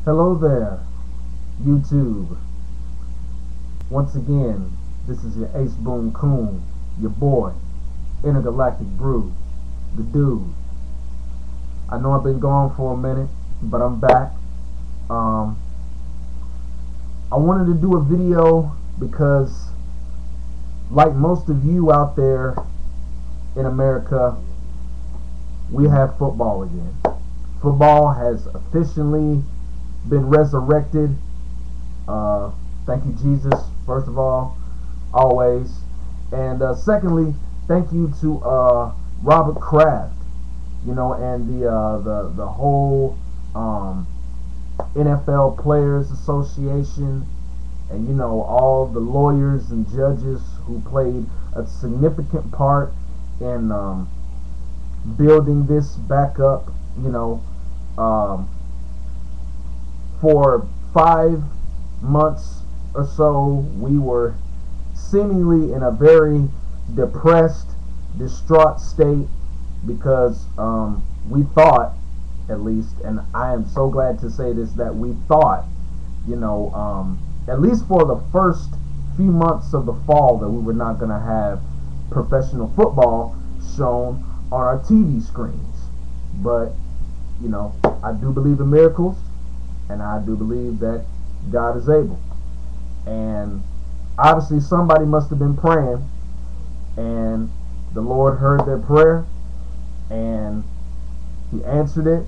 Hello there, YouTube. Once again, this is your Ace Boom Coon, your boy, Intergalactic Brew, the dude. I know I've been gone for a minute, but I'm back. Um, I wanted to do a video because, like most of you out there in America, we have football again. Football has officially been resurrected. Thank you, Jesus, first of all, always. And secondly, thank you to Robert Kraft, and the whole NFL Players Association, and all the lawyers and judges who played a significant part in building this back up. Um, for 5 months or so, we were seemingly in a very depressed, distraught state because we thought, at least, and I am so glad to say this, that we thought, at least for the first few months of the fall, that we were not going to have professional football shown on our TV screens. But, I do believe in miracles, and I do believe that God is able. And obviously somebody must have been praying, and the Lord heard their prayer, and He answered it.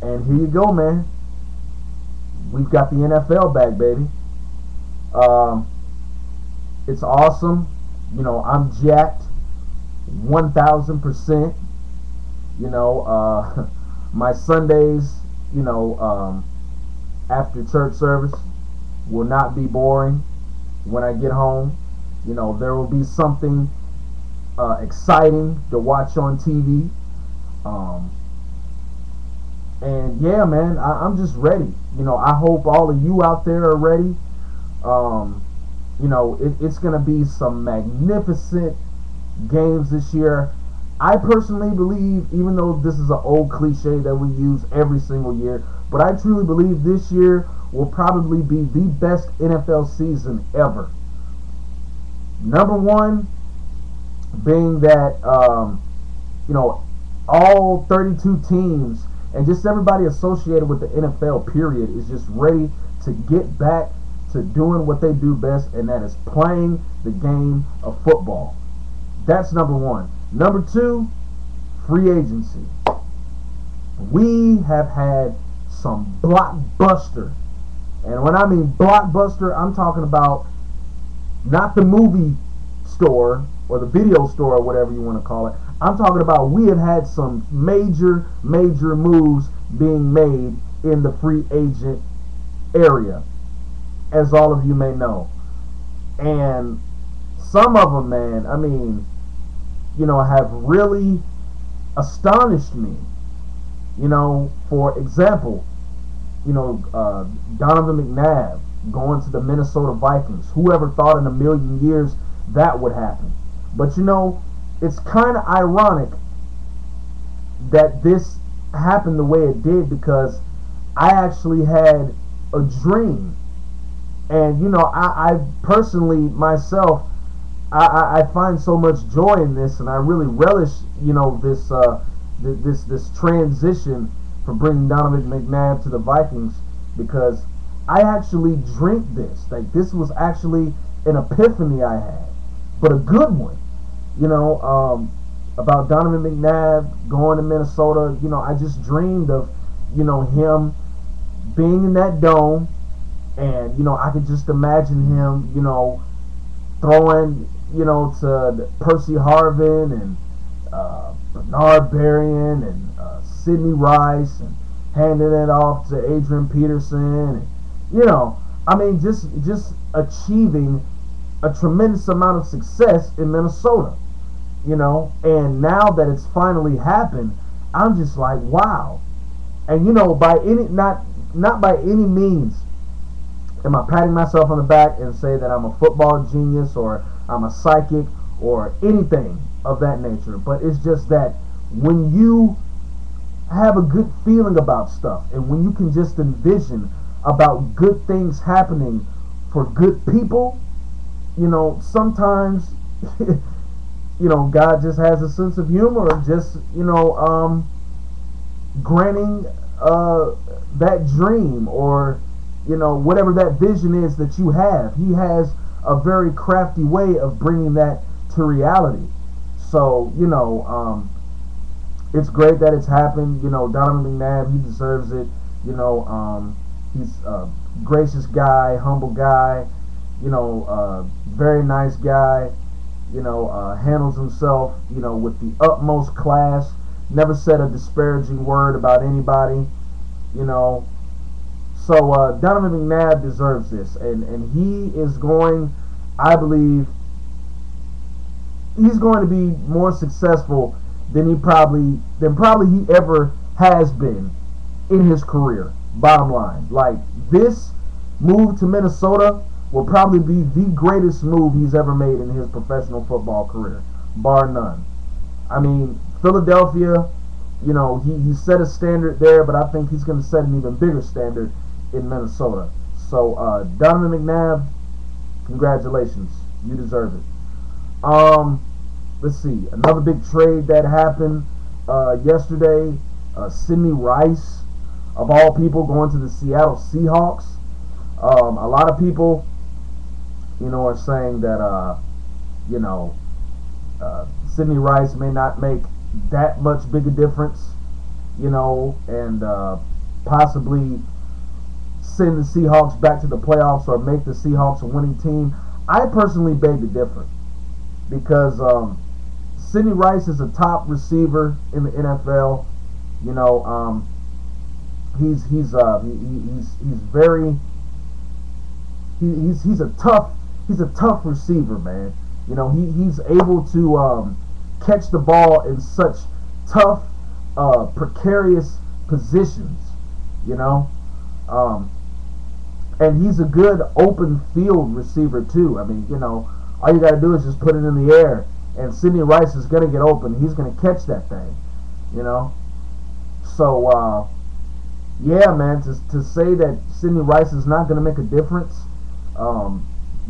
And here you go, man. We've got the NFL back, baby. It's awesome. I'm jacked 1,000%. My Sundays, after church service will not be boring. When I get home, there will be something exciting to watch on TV. And yeah, man, I'm just ready. I hope all of you out there are ready. It's going to be some magnificent games this year. I personally believe, even though this is an old cliche that we use every single year, but I truly believe this year will probably be the best NFL season ever. Number one being that, all 32 teams and just everybody associated with the NFL period is just ready to get back to doing what they do best, and that is playing the game of football. That's number one. Number two, free agency. We have had some blockbuster, and when I mean blockbuster, I'm talking about not the movie store or the video store or whatever you want to call it. I'm talking about we have had some major moves being made in the free agent area, as all of you may know. And some of them, man, I mean, have really astonished me. For example, Donovan McNabb going to the Minnesota Vikings. Whoever thought in a million years that would happen? But it's kind of ironic that this happened the way it did, because I actually had a dream. And I personally myself, I find so much joy in this, and I really relish this transition from bringing Donovan McNabb to the Vikings, because I actually dreamt this. Like, this was actually an epiphany I had, but a good one. About Donovan McNabb going to Minnesota. I just dreamed of him being in that dome, and I could just imagine him throwing to Percy Harvin and Bernard Berrien and Sidney Rice, and handing it off to Adrian Peterson, and just achieving a tremendous amount of success in Minnesota. And now that it's finally happened, I'm just like, wow. And by any not by any means am I patting myself on the back and say that I'm a football genius or I'm a psychic or anything of that nature. But it's just that when you have a good feeling about stuff, and when you can just envision about good things happening for good people, sometimes God just has a sense of humor, of just granting that dream, or whatever that vision is that you have. He has a very crafty way of bringing that to reality. So it's great that it's happened. Donovan McNabb, he deserves it. He's a gracious guy, humble guy, very nice guy, handles himself, with the utmost class, never said a disparaging word about anybody, So Donovan McNabb deserves this, and he is going, I believe, he's going to be more successful than probably he ever has been in his career. Bottom line, like, this move to Minnesota will probably be the greatest move he's ever made in his professional football career, bar none. I mean, Philadelphia, he set a standard there, but I think he's going to set an even bigger standard in Minnesota. So Donovan McNabb, congratulations, you deserve it. Let's see, another big trade that happened yesterday. Sidney Rice, of all people, going to the Seattle Seahawks. A lot of people, are saying that Sidney Rice may not make that much big a difference, and possibly send the Seahawks back to the playoffs or make the Seahawks a winning team. I personally beg to differ, because Sidney Rice is a top receiver in the NFL. He's a tough receiver, man. He's able to catch the ball in such tough, precarious positions. And he's a good open field receiver too. I mean, all you got to do is just put it in the air, and Sidney Rice is going to get open. He's going to catch that thing. So yeah, man, to say that Sidney Rice is not going to make a difference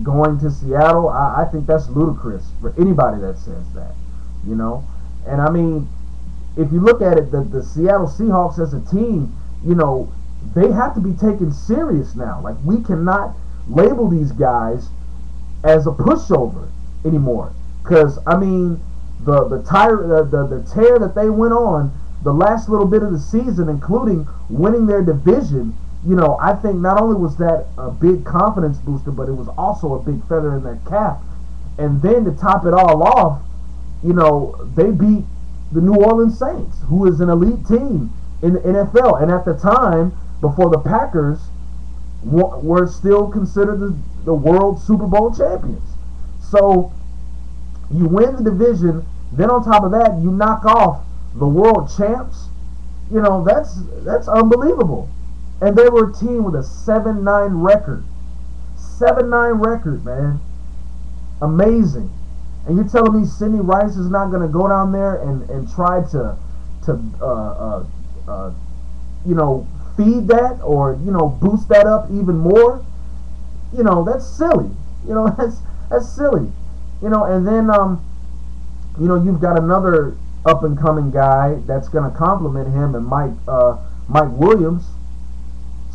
going to Seattle, I think that's ludicrous for anybody that says that, And I mean, if you look at it, the Seattle Seahawks as a team, they have to be taken serious now. Like, we cannot label these guys as a pushover anymore. Because, I mean, the tear that they went on the last little bit of the season, including winning their division, I think not only was that a big confidence booster, but it was also a big feather in their cap. And then to top it all off, they beat the New Orleans Saints, who is an elite team in the NFL. And at the time, before the Packers were still considered the world Super Bowl champions. So you win the division, then on top of that, you knock off the world champs. That's unbelievable. And they were a team with a 7-9 record. 7-9 record, man. Amazing. And you're telling me Sidney Rice is not going to go down there and try to feed that, or boost that up even more? That's silly. That's silly. And then you've got another up and coming guy that's going to compliment him, and Mike Williams.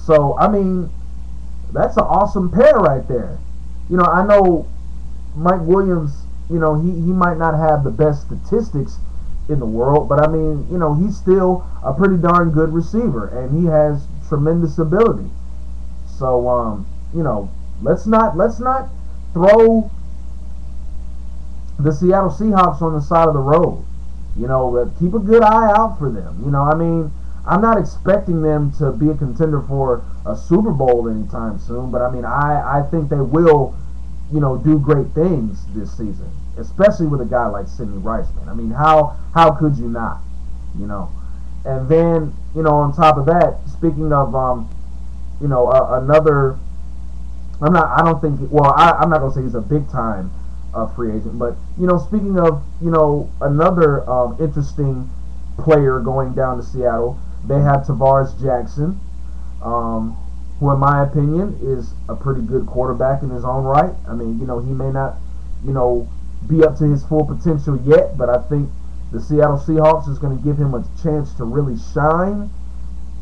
So I mean, that's an awesome pair right there. I know Mike Williams, he might not have the best statistics in the world, but I mean, he's still a pretty darn good receiver, and he has tremendous ability. So let's not throw the Seattle Seahawks on the side of the road. Keep a good eye out for them. I mean, I'm not expecting them to be a contender for a Super Bowl anytime soon, but I mean, I think they will, do great things this season, especially with a guy like Sidney Rice, man. I mean, how could you not? And then, on top of that, speaking of, another, I'm not going to say he's a big time free agent, but, speaking of, another interesting player going down to Seattle. They have Tavares Jackson, who in my opinion is a pretty good quarterback in his own right. I mean, he may not, be up to his full potential yet, but I think the Seattle Seahawks is going to give him a chance to really shine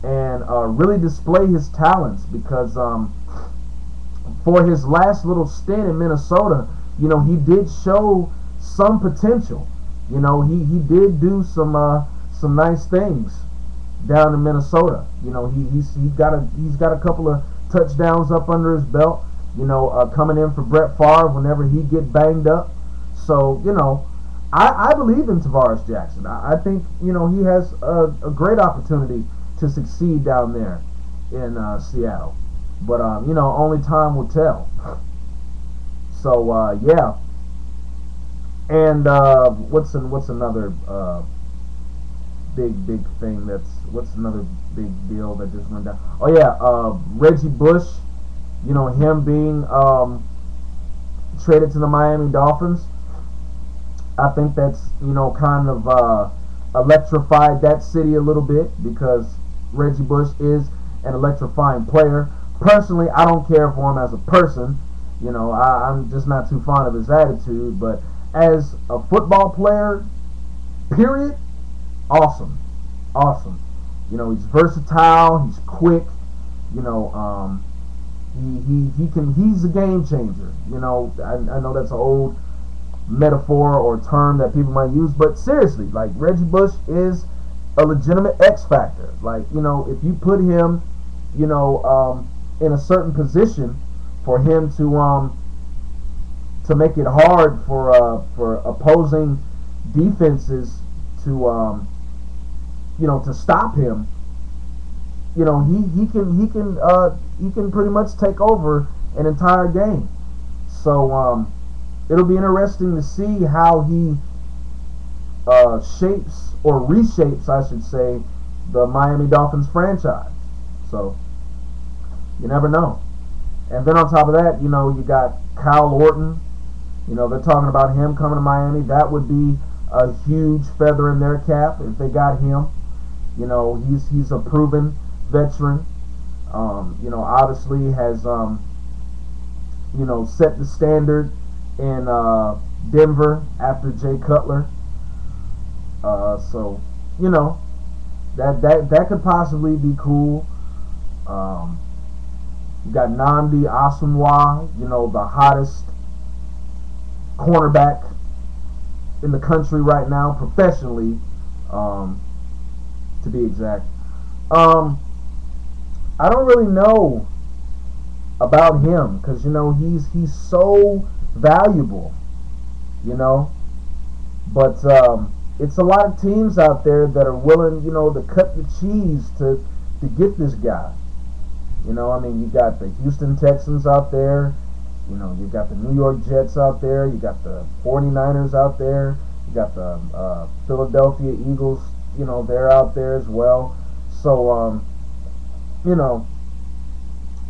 and really display his talents, because for his last little stint in Minnesota, he did show some potential. He did do some nice things down in Minnesota. He's got a couple of touchdowns up under his belt. Coming in for Brett Favre whenever he get banged up. So I believe in Tavares Jackson. I think he has a great opportunity to succeed down there in Seattle. But only time will tell. So yeah. And what's another big thing what's another big deal that just went down? Oh yeah, Reggie Bush, him being traded to the Miami Dolphins. I think that's kind of electrified that city a little bit, because Reggie Bush is an electrifying player. Personally, I don't care for him as a person. I'm just not too fond of his attitude, but as a football player, period, awesome. He's versatile, he's quick, he's a game changer. I know that's an old metaphor or term that people might use, but seriously, like, Reggie Bush is a legitimate X factor. Like, if you put him, in a certain position for him to make it hard for opposing defenses to to stop him, he can pretty much take over an entire game. So it'll be interesting to see how he shapes or reshapes, I should say, the Miami Dolphins franchise. So you never know. And then on top of that, you got Kyle Orton. They're talking about him coming to Miami. That would be a huge feather in their cap if they got him. He's a proven veteran. Obviously has set the standard in Denver after Jay Cutler. So that could possibly be cool. You got Nnamdi Asomugha, the hottest cornerback in the country right now, professionally, to be exact. I don't really know about him, because he's so valuable, but it's a lot of teams out there that are willing, to cut the cheese to get this guy. You got the Houston Texans out there. You got the New York Jets out there. You got the 49ers out there. You got the Philadelphia Eagles, they're out there as well. So,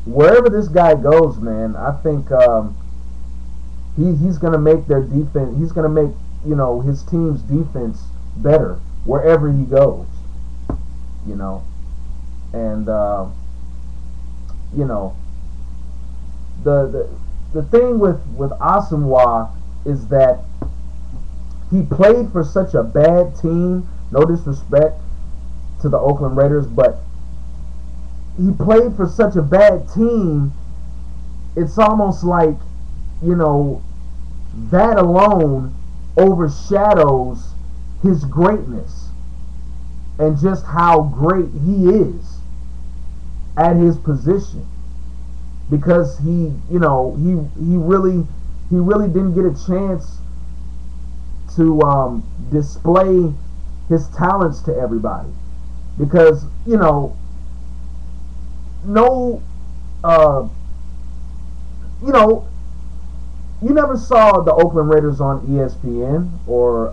wherever this guy goes, man, I think he's going to make their defense, he's going to make, his team's defense better wherever he goes. And, the thing with Asomugha is that he played for such a bad team. No disrespect to the Oakland Raiders, but he played for such a bad team. It's almost like, that alone overshadows his greatness and just how great he is at his position. Because he really didn't get a chance to display his talents to everybody. Because you never saw the Oakland Raiders on ESPN or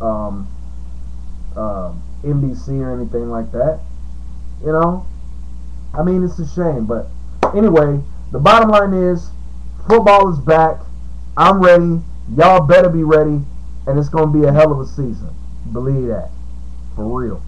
NBC or anything like that. It's a shame, but anyway. The bottom line is, football is back. I'm ready. Y'all better be ready. And it's going to be a hell of a season. Believe that. For real.